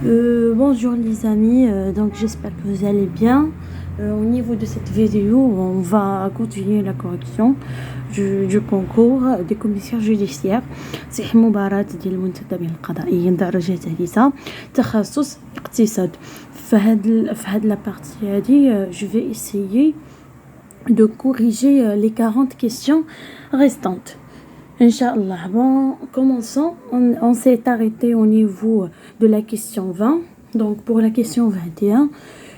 Bonjour les amis, donc j'espère que vous allez bien. Au niveau de cette vidéo, on va continuer la correction du concours des commissaires judiciaires. صحيح مباراة ديال المنتدبين القضائيين درجة ثالثة تخصص اقتصاد. في هاد la partie هادي je vais essayer de corriger les 40 questions restantes. Inch'Allah. Bon, commençons. On s'est arrêté au niveau de la question 20. Donc, pour la question 21,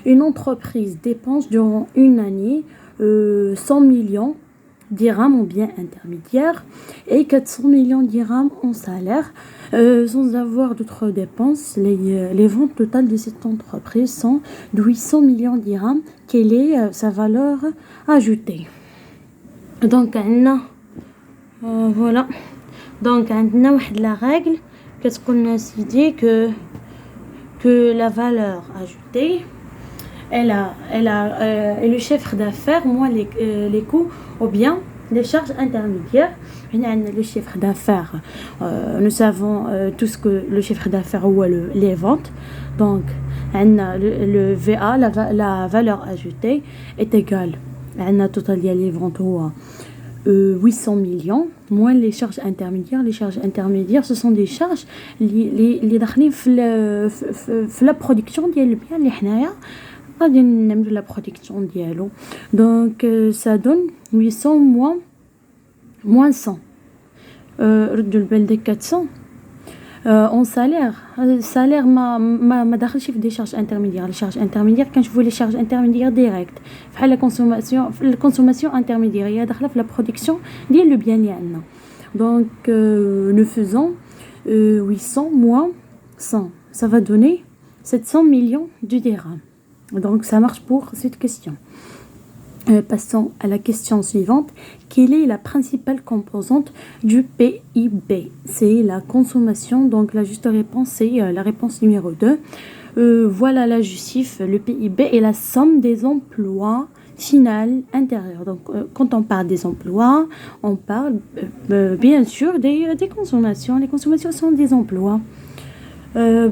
une entreprise dépense durant une année 100 millions dirhams en biens intermédiaires et 400 millions dirhams en salaire. Sans avoir d'autres dépenses, les ventes totales de cette entreprise sont de 800 millions dirhams. Quelle est sa valeur ajoutée? Donc, voilà. Donc, عندنا واحد la règle كتقول لنا سيدي que la valeur ajoutée elle a le chiffre d'affaires moins les coûts ou bien les charges intermédiaires. Le chiffre d'affaires, nous savons tous que le chiffre d'affaires ou les ventes. Donc, le VA, la valeur ajoutée est égale à total les ventes 800 millions moins les charges intermédiaires. Les charges intermédiaires, ce sont des charges اللي داخلين في la production ديال البيان اللي حنايا غادي نعملوا la production ديالو. Donc ça donne 800 moins 100. ردوا البال ديك 400 en salaire ما داخلش في des charges intermédiaires. Les charges intermédiaires كنشوفوا les charges intermédiaires directes بحال la consommation intermédiaire هي داخله في la production ديال le bien اللي عندنا. Donc nous faisons 800 moins 100, ça va donner 700 millions de dirhams. Donc ça marche pour cette question. Passons à la question suivante. Quelle est la principale composante du PIB? C'est la consommation. Donc la juste réponse, c'est la réponse numéro 2. Voilà la justif. Le PIB est la somme des emplois final intérieur. Donc quand on parle des emplois, on parle bien sûr des consommations. Les consommations sont des emplois.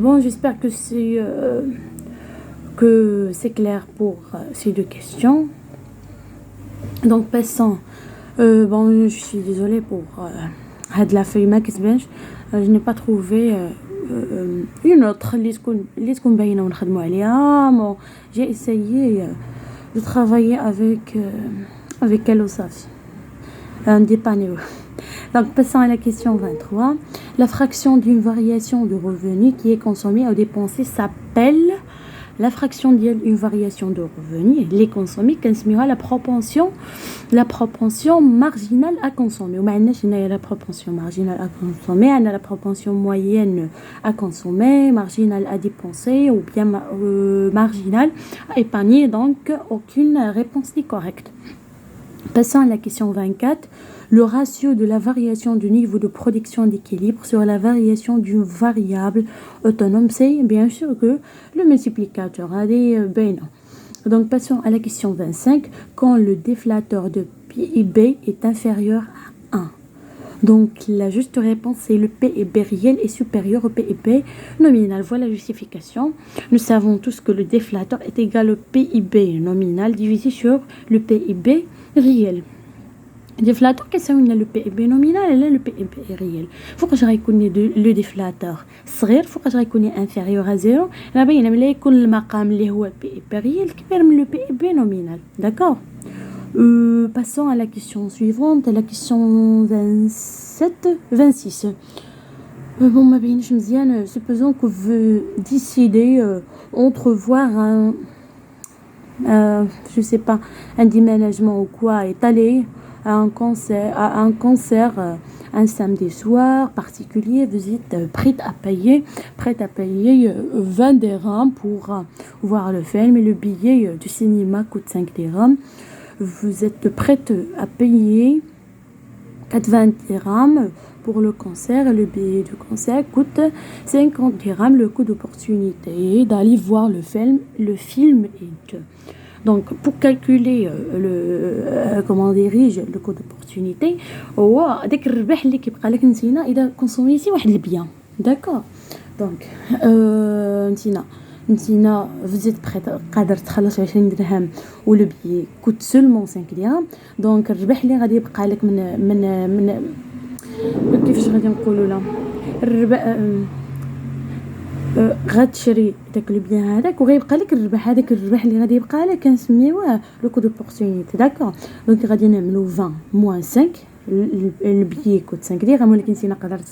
Bon, j'espère que c'est clair pour ces deux questions. Donc passons. Bon, je suis désolée pour la feuille Max Bench. Je n'ai pas trouvé une autre liste. Bon, j'ai essayé de travailler avec elle au SAF. Donc passons à la question 23. La fraction d'une variation de revenu qui est consommée ou dépensée s'appelle la fraction d'une variation de revenus, les consommés, كنسميوها la propension marginale à consommer. وما عندناش هنايا la propension marginale à consommer, عندنا la propension moyenne à consommer, marginale à dépenser ou bien marginale à épargner. Donc aucune réponse n'est correcte. Passons à la question 24. Le ratio de la variation du niveau de production d'équilibre sur la variation d'une variable autonome, c'est bien sûr que le multiplicateur a des bénins. Donc passons à la question 25. Quand le déflateur de PIB est inférieur à 1. Donc la juste réponse, c'est le PIB réel est supérieur au PIB nominal. Voilà la justification. Nous savons tous que le déflateur est égal au PIB nominal divisé sur le PIB réel. الديفلاتور كيساوي لنا لو بي بي نومينال لا لو بي بي ريال. فوقاش غيكون لو ديفلاتور صغير فوقاش غيكون انفيريور ا زيرو. راه باينه ملي يكون المقام اللي هو البي بي ريال كبير من لو بي بي نومينال. داكور. Passons à la question suivante, la question 26. Bon, ma بينش مزيان. Supposons que vous décidez entre voir je sais pas, un déménagement ou quoi est allé à un concert un samedi soir particulier. Vous êtes prête à payer 20 dirhams pour voir le film et le billet du cinéma coûte 5 dirhams. Vous êtes prête à payer 20 dirhams pour le concert et le billet du concert coûte 50 dirhams. Le coût d'opportunité d'aller voir le film est... Donc pour calculer le coût d'opportunité هو داك الربح اللي كيبقى لك نتينا اذا كونسوميتي واحد البيان. D'accord. Donc نتينا vous êtes prêt قادر تخلص 20 درهم و لو بيي coûte seulement 5 درهم دونك الربح اللي غادي يبقى لك من كيفاش غادي نقولوا لا الربح غتشري داك لو بيان هذاك وغيبقى لك الربح هذاك الربح اللي غادي يبقى لك كنسميوه لو كو دوبورتونيتي داكور دونك غادي نعملو 20 موان 5 البيي كوت 5 درهم ولكن نتينا قدرت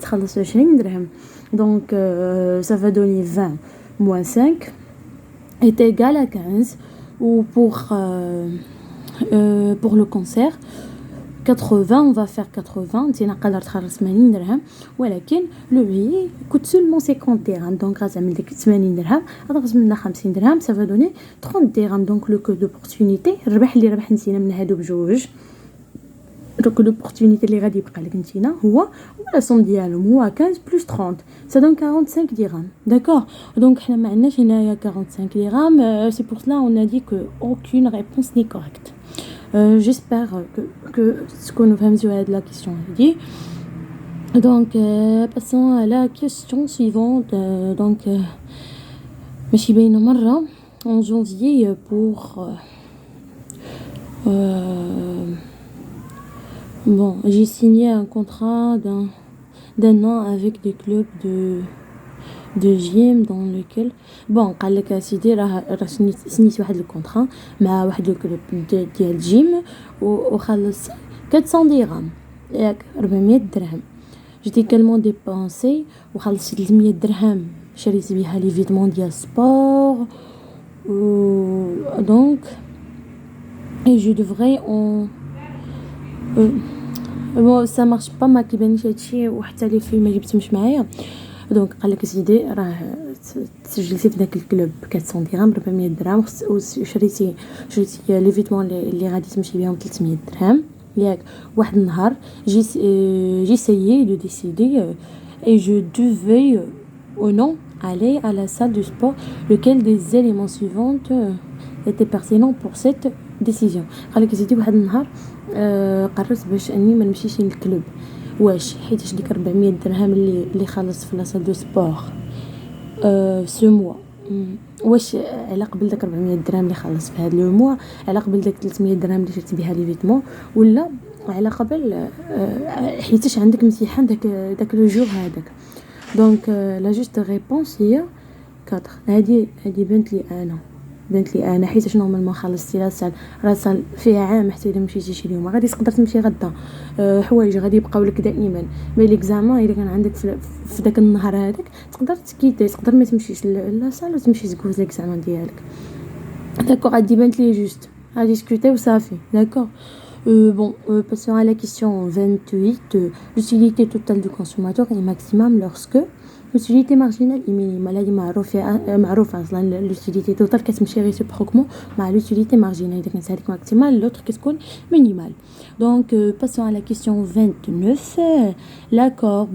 تخلص 20 درهم دونك ça va donner 20 moins 5 est égal à 15 ou pour le concert 80 on va faire 80 نتينا قدرت تخلص 80 درهم ولكن لو بيي كوت سولمون 50 درهم دونك غتعمل ديك 80 درهم غتخصم منها 50 درهم ça va donner 30 درهم دونك لو كو دوبورتونيتي الربح اللي ربح نتينا من هادو بجوج دونك لوبورتونيتي اللي غادي يبقى لك نتينا هو لا سوم ديالهم هو 15 بلس 30 ça donne 45 dirhams d'accord donc حنا ما عندناش هنايا 45 dirhams c'est pour cela on a dit que aucune réponse n'est correcte j'espère que تكونوا فهمتوا هاد لا كيسيون هادي donc passons à la question suivante donc ماشي باينه مره en janvier pour bon, j'ai signé un contrat d'un an avec des clubs de gym dans lequel bon قال لك سيدي راه سنيت واحد الكونطرا مع واحد الكلوب ديال الجيم وخلص 400 درهم ياك 400 درهم جيت également dépensé وخلصت 300 درهم شريت بها لي فيتمون ديال السبور donc et je devrais en bon ça marche pas ما كيبانش هادشي وحتى لي فيلم ما جبتهمش معايا دونك قال لك سيدي راه سجلتي في داك الكلوب 400 درهم 400 درهم وشريتي لي فيتمون اللي غادي تمشي بهم 300 درهم ياك واحد النهار j'ai essayé de décider et je devais ou non aller à la salle de sport lequel des éléments suivants était pertinent pour cette décision قال لك سيدي واحد النهار قررت باش اني ما نمشيش للكلوب واش حيتاش ديك 400 درهم اللي خلصت في لاصال دو سبور سو موا واش على قبل داك 400 درهم اللي خلصت في هذا لو موا على قبل داك 300 درهم اللي شريت بها لي فيتمون ولا على قبل حيتاش عندك امتحان داك لو جور هذاك دونك لا جوست ريبونس هي 4 هذه بنت لي انا حيت نورمالمون خلصتي لا فيها عام حتى الا مشيتي اليوم غادي تقدر تمشي غدا حوايج غادي يبقاو لك دائما مي ليكزامان الا كان عندك في داك النهار هذاك تقدر تكيتي تقدر ما تمشيش لا سال وتمشي تكوز ليكزامان ديالك داكور غادي بنت لي جوست غادي ديسكوتي وصافي داكور bon passons à la question 28 l'utilité totale du consommateur est maximum lorsque l'utilité marginale est minimale هذه معروفه اصلا l'utilité totale كتمشي réciproquement مع l'utilité marginale اذا كانت هذيك maximale l'autre كتكون minimale donc passons à la question 29 l'accord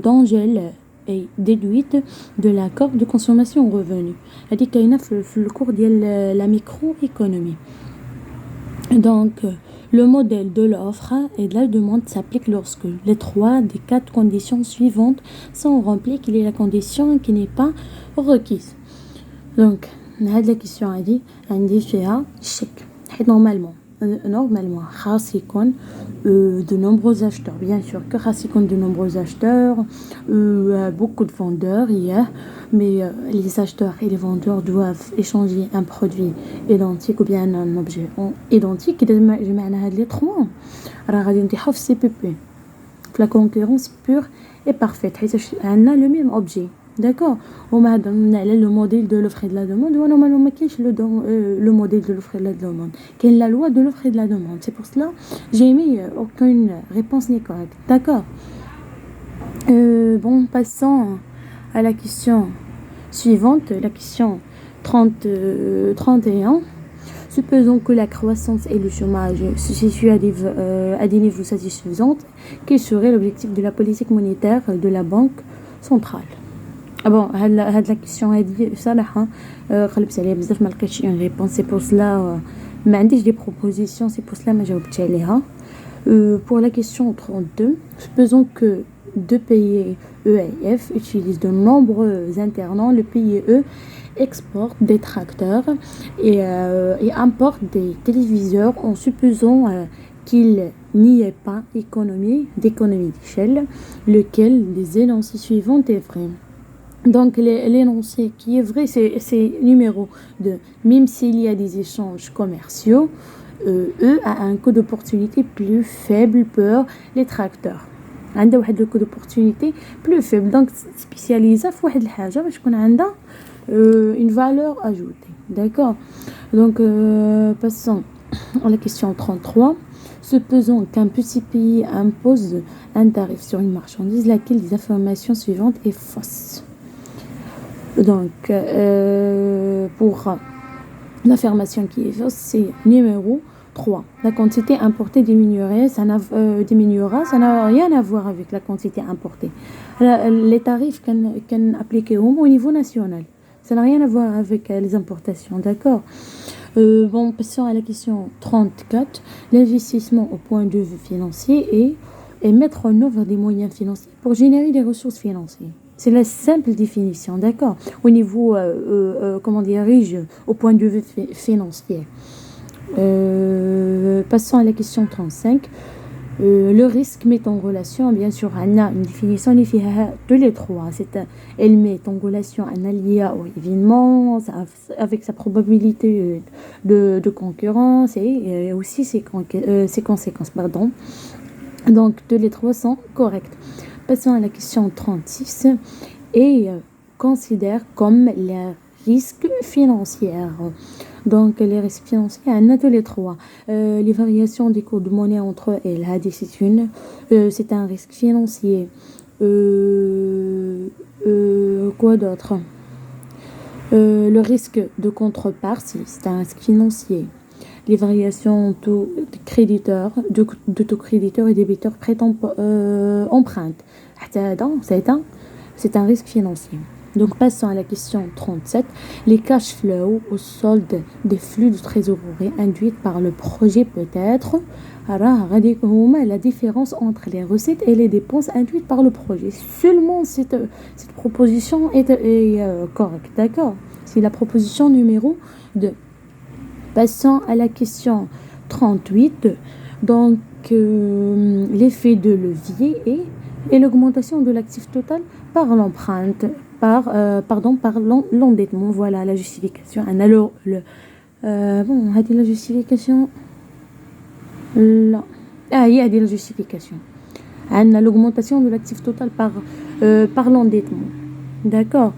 d'Angèle est déduite de l'accord de consommation revenu هذه كاينه في الكور ديال la microéconomie donc le modèle de l'offre et de la demande s'applique lorsque les 3 des 4 conditions suivantes sont remplies, qu'il y ait la condition qui n'est pas requise. Donc, la question a dit, on dit فيها chèque. Normalement, خاص يكون de nombreux acheteurs. Bien sûr que خاص يكون de nombreux acheteurs, beaucoup de vendeurs, mais les acheteurs et les vendeurs doivent échanger un produit identique ou bien un objet identique. جمعنا هاد لي 3 راه غادي نطيحو في CPP في la concurrence pure et parfaite حيت عندنا le même objet d'accord وما هضرنا على لو موديل دو لوفر et de la demande ونورمالمون ما كاينش لو موديل دو لوفر et de la demande كاين la loi de l'offre et de la demande c'est pour cela j'ai mis aucune réponse n'est correcte d'accord bon passons à la question suivante la question 31 supposons que la croissance et le chômage se situent à des niveaux satisfaisants quel serait l'objectif de la politique monétaire de la banque centrale bon هاد لا كيسيون هادي صراحه قلبت عليها بزاف ما لقيتش اون ريبونس سي بور سلا ما عنديش دي بروبوزيسيون سي بور سلا ما جاوبتش عليها pour la question 32 supposons que deux pays EAF utilise de nombreux internes. Le PIE exporte des tracteurs et importe des téléviseurs en supposant qu'il n'y ait pas d'économie d'échelle, lequel des énoncés suivants est vrai. Donc l'énoncé qui est vrai, c'est numéro 2. Même s'il y a des échanges commerciaux, eux a un coût d'opportunité plus faible pour les tracteurs. عندها واحد le coût d'opportunité plus faible. Donc spécialisé في واحد الحاجة باش تكون عندها une valeur ajoutée. D'accord. Donc passons à la question 33. Supposons qu'un petit pays impose un tarif sur une marchandise, laquelle des informations suivantes est fausse. Donc, pour l'affirmation qui est fausse, c'est numéro 3. La quantité importée diminuera, ça n'a rien à voir avec la quantité importée. Les tarifs qu'on appliquent au niveau national, ça n'a rien à voir avec les importations, d'accord. Bon, passons à la question 34. L'investissement au point de vue financier est mettre en œuvre des moyens financiers pour générer des ressources financières. C'est la simple définition, d'accord. Au niveau, comment dirais-je, au point de vue financier. Passons à la question 35. Le risque met en relation, bien sûr, on a une définition de les trois. Elle met en relation un allié au événement avec sa probabilité de concurrence et aussi ses conséquences. Pardon. Donc, deux les trois sont correctes. Passons à la question 36 et considère comme les risques financiers. Donc, les risques financiers, on a tous les trois. Les variations des cours de monnaie entre elles, c'est un risque financier. Quoi d'autre? Le risque de contrepartie, c'est un risque financier. Les variations de créditeurs, de tout créditeur et débiteur prêtant emprunte. C'est un risque financier. Donc, passons à la question 37. Les cash flows au solde des flux de trésorerie induits par le projet peut-être. La différence entre les recettes et les dépenses induites par le projet. Seulement cette proposition est correcte. D'accord. C'est la proposition numéro 2. Passons à la question 38. Donc, l'effet de levier et l'augmentation de l'actif total par l'empreinte, par l'endettement. Voilà la justification. Alors, bon, a dit la justification. Là. Il y a dit la justification. L'augmentation de l'actif total par l'endettement. D'accord.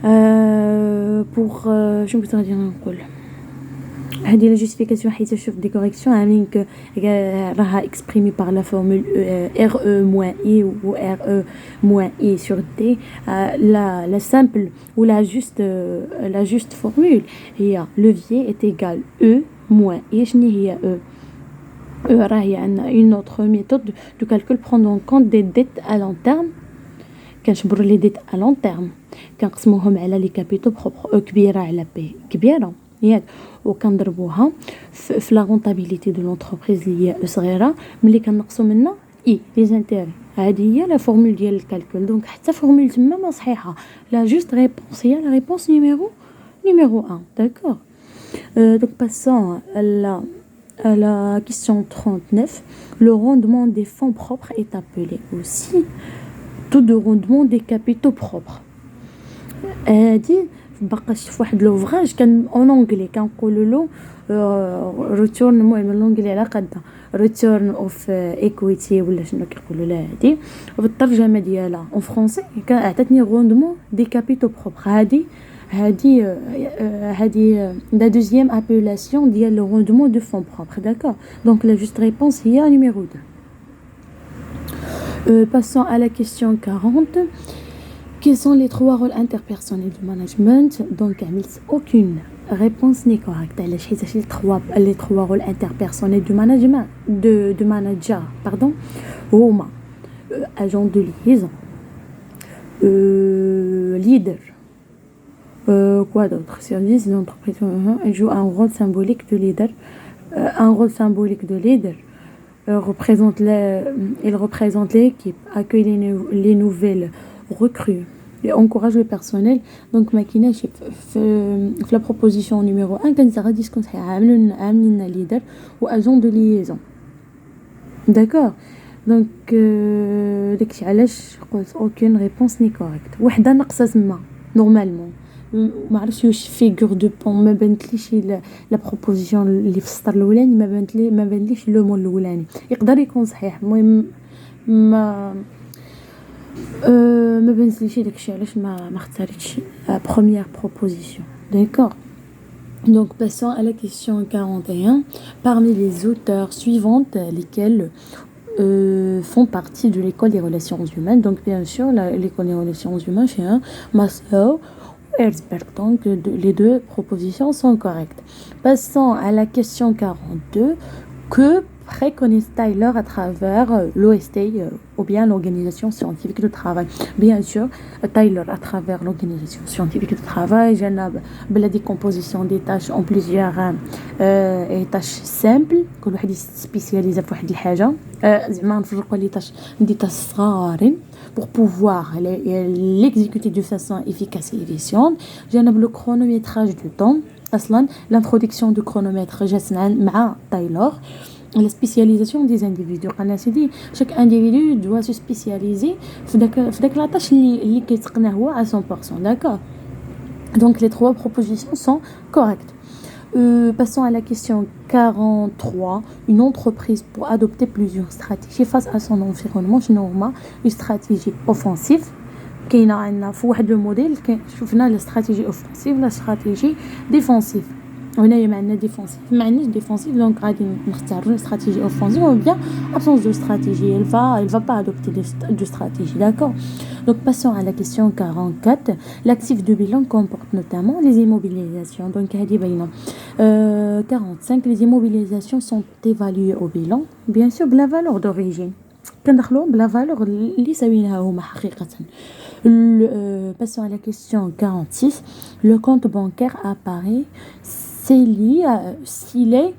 Je me voudrais dire un coup. هذه la justification حيت شوف des corrections عاملين que راها exprimée par la formule RE-I ou RE-I sur D. La simple ou la juste formule هي levier est égal E-I. شنو هي E راهي عندنا une autre méthode de calcul prendre en compte des dettes à long terme. كنشبروا les dettes à long terme كنقسموهم على لي كابيتو بروبر كبيره على بي كبيره ياك وكنضربوها في لا رونطابيليتي دو لونتربريز اللي هي صغيره ملي كنقصوا منها لي زانتيري. هذه هي لا فورمول ديال الكالكول. دونك حتى فورمول تما ما صحيحه. لا جوست ريبونس هي لا ريبونس نيميرو 1. داكور. Donc passons à la question 39. Le rendement des fonds propres est appelé aussi taux de rendement des capitaux propres. هذه بقاش في واحد لوفراج كان اون انجلي كنقولوا له ريتورن. المهم الانجلي على قدها ريتورن اوف ايكويتي ولا شنو كيقولوا لها هذه بالترجمه ديالها اون فرونسي عطاتني روندمون دي كابيتو بروبر. هذه لا دوزيام ابيلاسيون ديال لو روندمون دو فون بروبر. داكور. دونك لا جوست ريبونس هي numéro 2. Passons à la question 40. Quels sont les 3 rôles interpersonnels du management? Donc, aucune réponse n'est correcte. Les 3 rôles interpersonnels du management, de manager, pardon, هما agent de liaison, leader, quoi d'autre? Service d'entreprise. Il joue un rôle symbolique de leader, il représente l'équipe, accueille les nouvelles recrues et encourage le personnel. Donc ما كايناش في la proposition numéro 1 كان غادي تكون صحيحه عاملين leader ou agent de liaison. D'accord. Donc داكشي علاش قلت aucune réponse n'est correcte. وحده ناقصه تما نورمالمون ما عرفتش واش فيغور دو بون ما بانتليش لا بروبوزيسيون اللي في السطر الاولاني ما بانليش لو مون الاولاني يقدر يكون صحيح المهم ما ما بانليش داكشي علاش ما اختاريتش بروميير بروبوزيسيون. D'accord. Donc passons à la question 41. Parmi les auteurs suivantes lesquels font partie de l'école des relations humaines, donc bien sûr l'école des relations humaines c'est un Maslow. Donc les deux propositions sont correctes. Passons à la question 42. Que préconise Tyler à travers l'OST ou bien l'organisation scientifique de travail? Bien sûr, Tyler à travers l'organisation scientifique de travail, j'ai la décomposition des tâches en plusieurs tâches simples. كل واحد spécialisé في واحد الحاجة. زعما نفرقوا لي دي tâches صغارين pour pouvoir l'exécuter de façon efficace et efficiente. J'ai le chronométrage du temps. أصلاً l'introduction du chronomètre جات مع Taylor. La spécialisation des individus. قالنا سيدي chaque individu doit se spécialiser في داك لا tâche اللي كيتقنها هو à 100%. D'accord. Donc les trois propositions sont correctes. Passons à la question 43. Une entreprise pour adopter plusieurs stratégies face à son environnement. Normalement, une stratégie offensive. كاينه عندنا في واحد الموديل شفنا لا استراتيجي اوفنسيف لا استراتيجي ديفونسيف. هنايا معنا ديفونسيف ما عندناش ديفونسيف دونك غادي نختاروا استراتيجي اوفنسيف ou bien absence de stratégie. Elle va pas adopter de stratégie. D'accord. Donc passons à la question 44. L'actif de bilan comporte notamment les immobilisations. Donc هذه باينه. 45. Les immobilisations sont évaluées au bilan bien sûr بلا valeur d'origine. كندخلوا بلا valeur اللي ساويناها هما حقيقه. Passons à la question 46. Le compte bancaire apparaît s'il est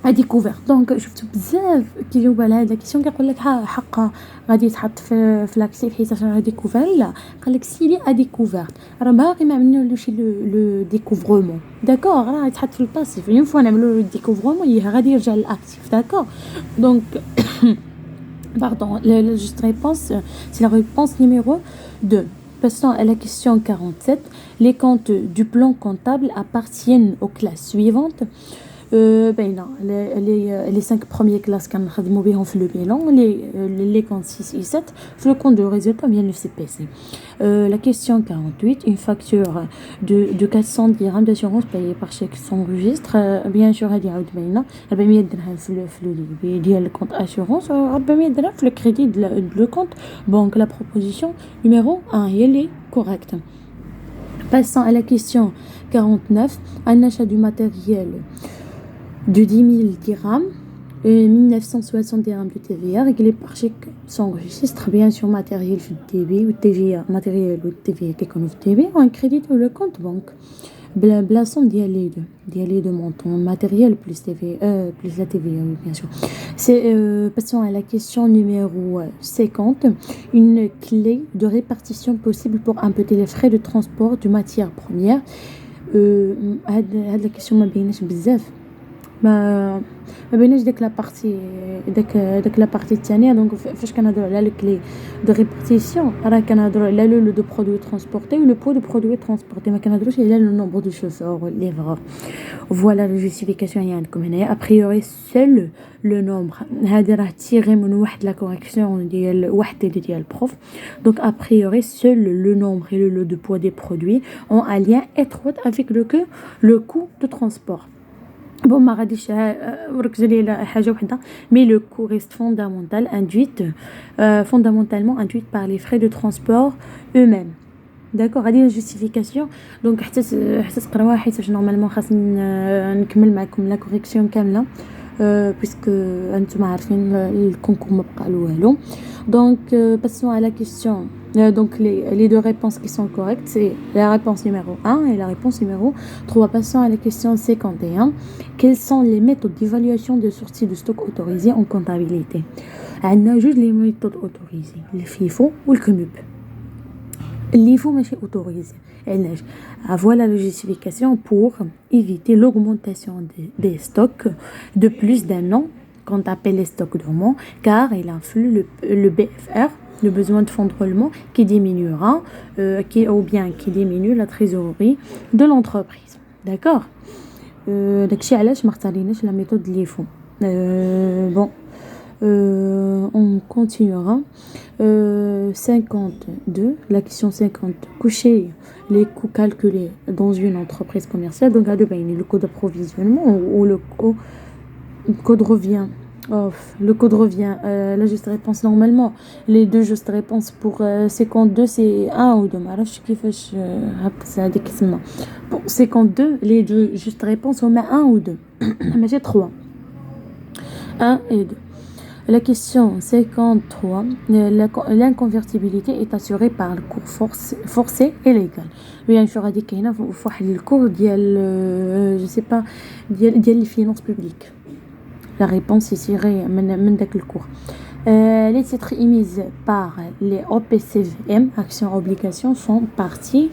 à découvert. Donc شفت بزاف كيجاوب على هذه الكيسيون كيقول لك حقا غادي يتحط في لاكسيف حيت راه ديكوفير. لا قال لك سيلي ا ديكوفير راه باقي ما عملناش لو ديكوفرمون. داكور راه يتحط في الباسيف اون فوا نعملوا لو ديكوفرمون غادي يرجع للاكتيف. داكور. دونك pardon, la juste réponse, c'est la réponse numéro 2. Passons à la question 47. Les comptes du plan comptable appartiennent aux classes suivantes. Les 5 premières classes كنخدموا بهم في le bilan, les comptes 6 et 7 في le compte de résultat bien le CPC. La question 48. Une facture de 400 dirhams d'assurance payée par chèque s'enregistre. Bien sûr هذه عاود باينه 400 درهم في le ديال le compte assurance 400 درهم في le crédit de le compte banque. La proposition numéro 1 elle est correcte. Passons à la question 49. Un achat du matériel de 10 000 dirhams et 1960 dirhams de TVA réglé par chèque s'enregistre bien sûr matériel في الديبي والتيفيا matériel والتيفيا كيكونوا في الديبي ou un crédit ou le compte banque بلا somme ديال les deux montants matériel plus TVA plus la TVA oui, bien sûr. C'est passons à la question numéro 50. Une clé de répartition possible pour imputer les frais de transport de matières premières. هاد la question ما بيناش بزاف ما بيناش داك لا بارتي داك لا بارتي الثانيه. دونك فاش كنهضروا على لو كلي دو ريبارتيسيون راه كنهضروا على لو دو برودوي ترانسبورتي و لو بو دو برودوي ترانسبورتي ما كنهضروش على لو نومبر دو شوفور ليفرور. فوالا لو جوستيفيكاسيون هي عندكم هنايا. ابريوري سول لو نومبر هذه راه تيغي من واحد لا كوريكسيون ديال واحد ديال البروف. دونك ابريوري سول لو نومبر et le lot de poids des produits ont un lien étroit avec le coût de transport. Bon, ما غاديش وركزوا لي على حاجه وحده mais le coût reste fondamentalement induit par les frais de transport eux-mêmes. D'accord. هذه الجوستيفيكاسيون دونك حتى تقراوها حيت نورمالمون خاصني نكمل معكم لا كوريكسيون كامله puisque انتم عارفين الكونكور ما بقى له والو. دونك passons à la question Donc les deux réponses qui sont correctes, c'est la réponse numéro 1 et la réponse numéro 3. Passons à la question 51. Quelles sont les méthodes d'évaluation de sortie de stock autorisées en comptabilité? On a juste les méthodes autorisées, le FIFO ou le CUMUP. LIFO ماشي autorisé. Voilà la justification pour éviter l'augmentation des stocks de plus d'un an, qu'on appelle les stocks dormants, car il influe le BFR, le besoin de fonds de roulement, qui diminuera, ou bien qui diminue la trésorerie de l'entreprise. D'accord? داكشي علاش ما اختاريناش la méthode LIFO. Bon. On continuera. 52, la question 50. Coucher les coûts calculés dans une entreprise commerciale. Donc, le coût d'approvisionnement ou le coût de revient. Le coût de revient. La juste réponse, normalement, les deux justes réponses pour 52, c'est 1 ou 2. Pour 52, les deux justes réponses, on met 1 ou 2. Mais j'ai 3. 1 et 2. La question 53, l'inconvertibilité est assurée par le cours forcé et légal. Bien sûr, il y a le cours je sais pas, les finances publiques. La réponse est tirée de le cours. Les titres émis par les OPCVM, actions obligations, font partie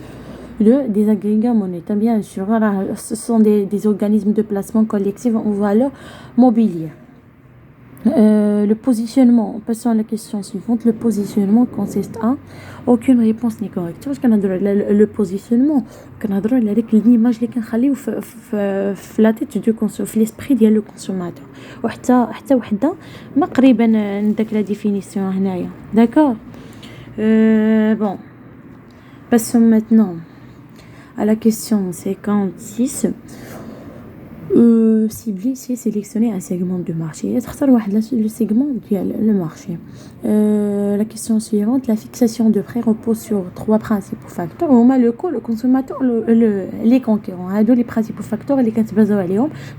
des agrégats monétaires. Bien sûr, ce sont des organismes de placement collectif en valeur mobilière. Le positionnement, passons à la question suivante. Le positionnement consiste à aucune réponse n'est correcte. Parce qu'on a le positionnement, qu'on a avec l'image اللي كنخليو في la tête du consommateur, في l'esprit ديال le consommateur. وحتى وحده ما قريبه نداك la définition هنايا. D'accord? Bon. Passons maintenant à la question 56. Cibler, c'est sélectionner un segment de marché. Le segment le marché. La question suivante, la fixation de prix repose sur 3 principaux facteurs. Le coût, le consommateur, les concurrents. Les principaux facteurs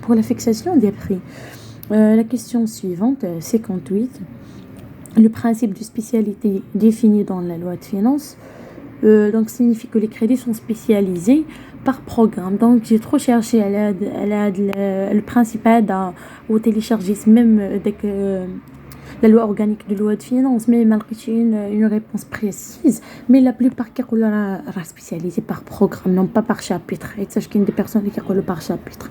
pour la fixation des prix. La question suivante, 58. Le principe de spécialité défini dans la loi de finances. Donc signifie que les crédits sont spécialisés par programme. Donc j'ai trop cherché le principal au télécharger même dès que la loi organique de loi de finances, mais malgré une réponse précise, mais la plupart qui sont spécialisés par programme, non pas par chapitre. Et ça, qu'il y a des personnes qui sont par chapitre.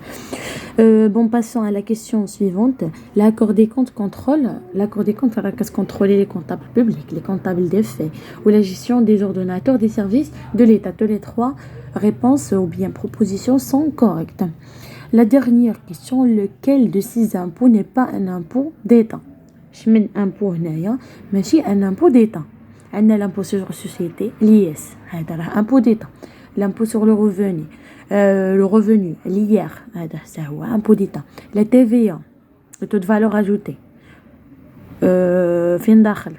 Bon, passons à la question suivante. L'accord des comptes contrôle. L'accord des comptes va contrôler les comptables publics, les comptables des faits, ou la gestion des ordonnateurs des services de l'État. Tous les 3 réponses ou bien propositions sont correctes. La dernière question, lequel de ces impôts n'est pas un impôt d'État? من impôt هنايا ماشي un impôt d'État. عندنا l'impôt sur la société, l'IS, هذا راه impôt d'État. L'impôt sur le revenu, l'IR, هذا هو impôt d'État. La TVA, le taux de valeur ajoutée. فين داخل؟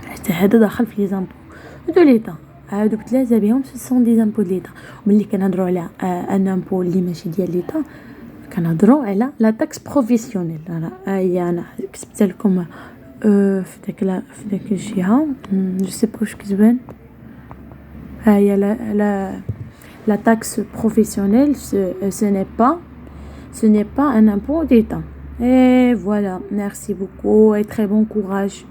حتى هذا داخل في les impôts de l'État. هادوك 3 بهم ce sont des impôts de l'État. وملي كنهضروا على un impôt اللي ماشي ديال l'État كنهضروا على لا تاكس بروفيسيونيل. انا كتبت لكم في داك الجهه جو سي با واش كتبان. هي la taxe professionnelle ce n'est pas un impôt d'État. Et voilà, merci beaucoup et très bon courage.